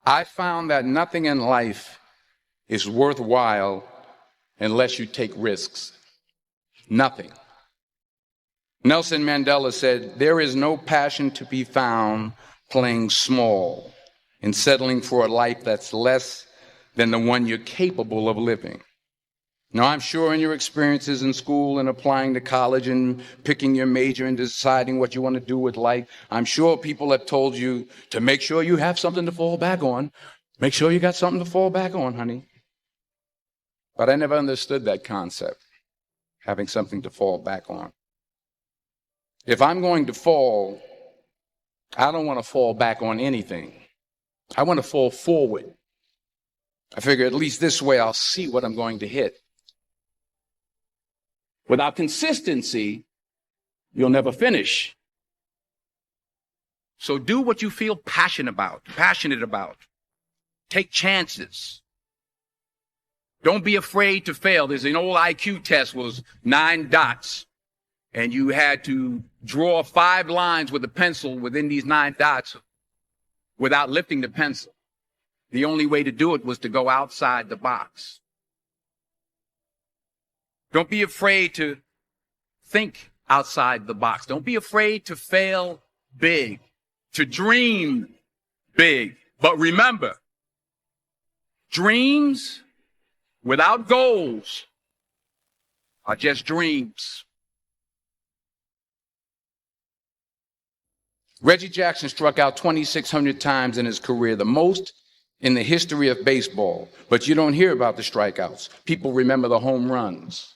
I found that nothing in life is worthwhile unless you take risks. Nothing. Nelson Mandela said, "There is no passion to be found playing small and settling for a life that's less than the one you're capable of living." Now, I'm sure in your experiences in school and applying to college and picking your major and deciding what you want to do with life, I'm sure people have told you to make sure you have something to fall back on. Make sure you got something to fall back on, honey. But I never understood that concept, having something to fall back on. If I'm going to fall, I don't want to fall back on anything. I want to fall forward. I figure at least this way I'll see what I'm going to hit. Without consistency, you'll never finish. So do what you feel passionate about. Take chances. Don't be afraid to fail. There's an old IQ test, was 9 dots. And you had to draw 5 lines with a pencil within these 9 dots without lifting the pencil. The only way to do it was to go outside the box. Don't be afraid to think outside the box. Don't be afraid to fail big, to dream big. But remember, dreams without goals are just dreams. Reggie Jackson struck out 2,600 times in his career, the most in the history of baseball. But you don't hear about the strikeouts. People remember the home runs.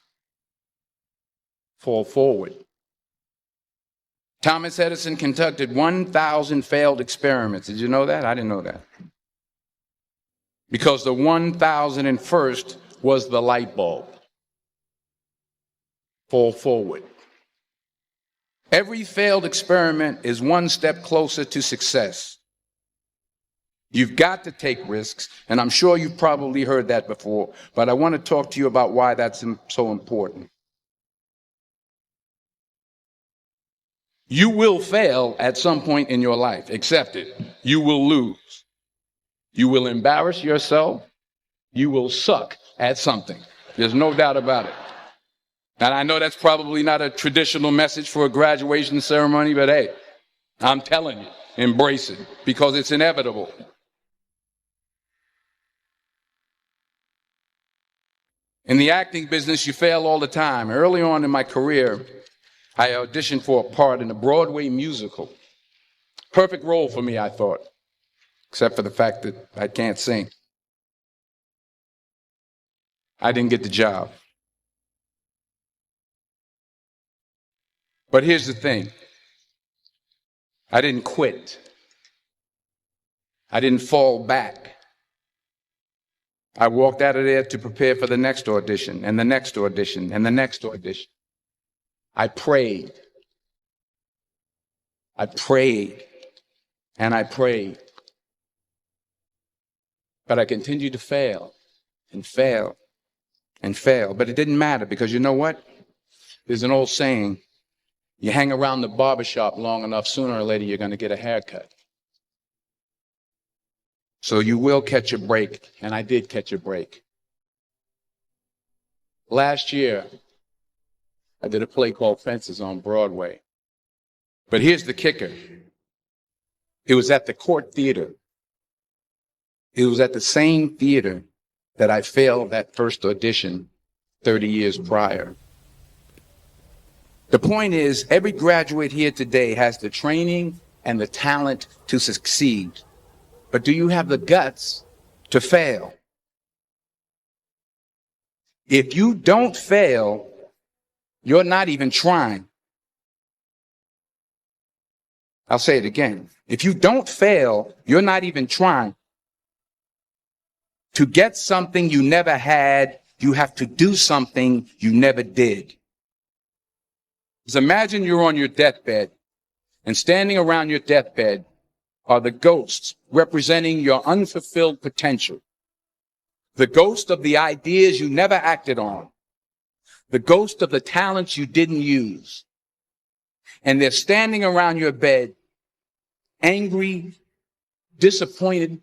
Fall forward. Thomas Edison conducted 1,000 failed experiments. Did you know that? I didn't know that. Because the 1,001st was the light bulb. Fall forward. Every failed experiment is one step closer to success. You've got to take risks, and I'm sure you've probably heard that before, but I want to talk to you about why that's so important. You will fail at some point in your life. Accept it. You will lose. You will embarrass yourself. You will suck at something. There's no doubt about it. And I know that's probably not a traditional message for a graduation ceremony, but hey, I'm telling you, embrace it because it's inevitable. In the acting business, you fail all the time. Early on in my career, I auditioned for a part in a Broadway musical. Perfect role for me, I thought, except for the fact that I can't sing. I didn't get the job. But here's the thing. I didn't quit. I didn't fall back. I walked out of there to prepare for the next audition, and the next audition, and the next audition. I prayed. I prayed. And I prayed. But I continued to fail and fail and fail. But it didn't matter because you know what? There's an old saying, you hang around the barbershop long enough, sooner or later you're going to get a haircut. So you will catch a break, and I did catch a break. Last year, I did a play called Fences on Broadway. But here's the kicker. It was at the Court Theater. It was at the same theater that I failed that first audition 30 years prior. The point is, every graduate here today has the training and the talent to succeed. But do you have the guts to fail? If you don't fail, you're not even trying. I'll say it again. If you don't fail, you're not even trying. To get something you never had, you have to do something you never did. Just imagine you're on your deathbed, and standing around your deathbed are the ghosts representing your unfulfilled potential. The ghost of the ideas you never acted on. The ghost of the talents you didn't use. And they're standing around your bed, angry, disappointed,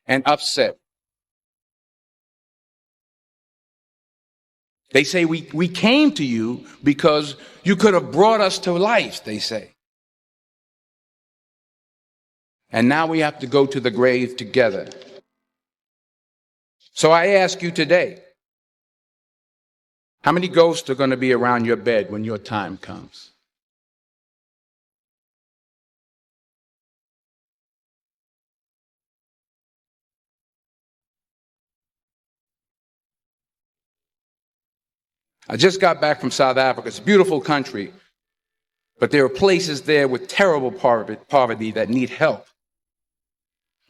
and upset. They say, we came to you because you could have brought us to life, they say. And now we have to go to the grave together. So I ask you today, how many ghosts are going to be around your bed when your time comes? I just got back from South Africa. It's a beautiful country, but there are places there with terrible poverty that need help.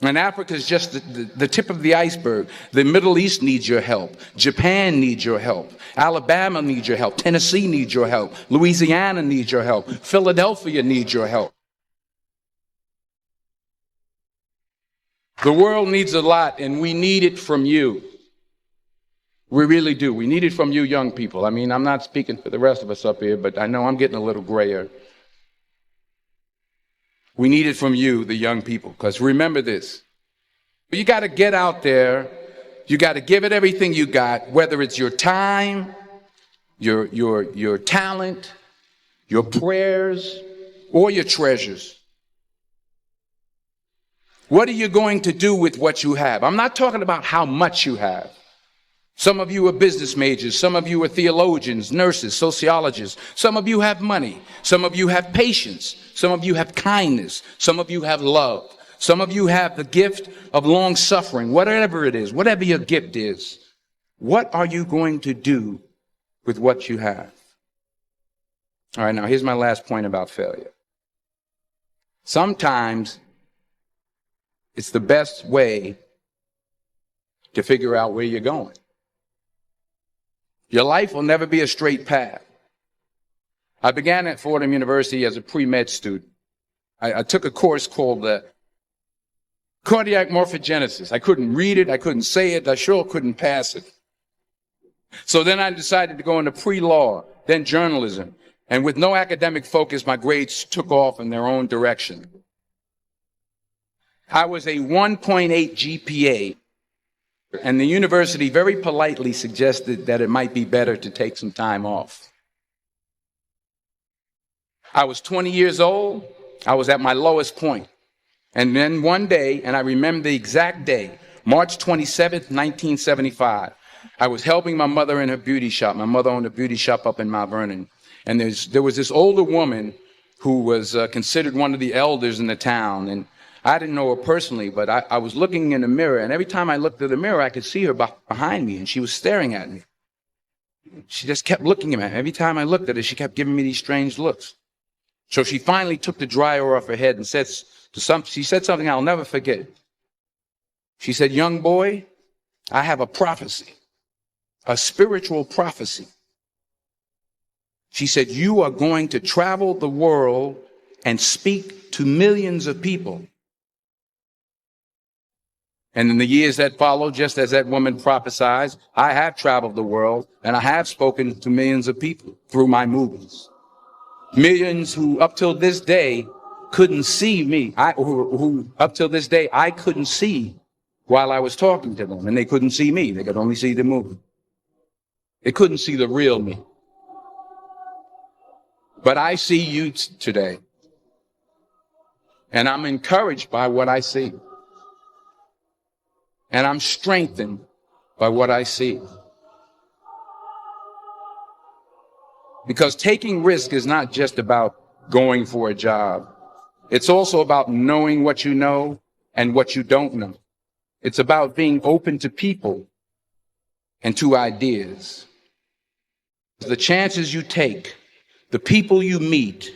And Africa is just the tip of the iceberg. The Middle East needs your help. Japan needs your help. Alabama needs your help. Tennessee needs your help. Louisiana needs your help. Philadelphia needs your help. The world needs a lot, and we need it from you. We really do. We need it from you young people. I mean, I'm not speaking for the rest of us up here, but I know I'm getting a little grayer. We need it from you, the young people, because remember this. You got to get out there. You got to give it everything you got, whether it's your time, your talent, your prayers, or your treasures. What are you going to do with what you have? I'm not talking about how much you have. Some of you are business majors. Some of you are theologians, nurses, sociologists. Some of you have money. Some of you have patience. Some of you have kindness. Some of you have love. Some of you have the gift of long suffering, whatever it is, whatever your gift is. What are you going to do with what you have? All right, now here's my last point about failure. Sometimes it's the best way to figure out where you're going. Your life will never be a straight path. I began at Fordham University as a pre-med student. I took a course called cardiac morphogenesis. I couldn't read it. I couldn't say it. I sure couldn't pass it. So then I decided to go into pre-law, then journalism. And with no academic focus, my grades took off in their own direction. I was a 1.8 GPA. And the university very politely suggested that it might be better to take some time off. I was 20 years old. I was at my lowest point. And then one day, and I remember the exact day, March 27th, 1975, I was helping my mother in her beauty shop. My mother owned a beauty shop up in Mount Vernon. And there was this older woman who was considered one of the elders in the town. And I didn't know her personally, but I was looking in the mirror, and every time I looked at the mirror, I could see her behind me, and she was staring at me. She just kept looking at me. Every time I looked at her, she kept giving me these strange looks. So she finally took the dryer off her head and she said something I'll never forget. She said, "Young boy, I have a prophecy, a spiritual prophecy." She said, "You are going to travel the world and speak to millions of people." And in the years that followed, just as that woman prophesied, I have traveled the world and I have spoken to millions of people through my movies. Millions who up till this day couldn't see me, who up till this day I couldn't see while I was talking to them, and they couldn't see me. They could only see the movie. They couldn't see the real me. But I see you today, and I'm encouraged by what I see. And I'm strengthened by what I see. Because taking risk is not just about going for a job. It's also about knowing what you know and what you don't know. It's about being open to people and to ideas. The chances you take, the people you meet,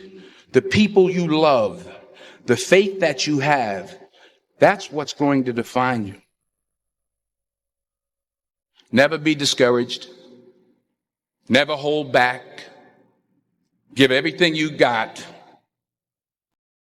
the people you love, the faith that you have, that's what's going to define you. Never be discouraged. Never hold back. Give everything you got.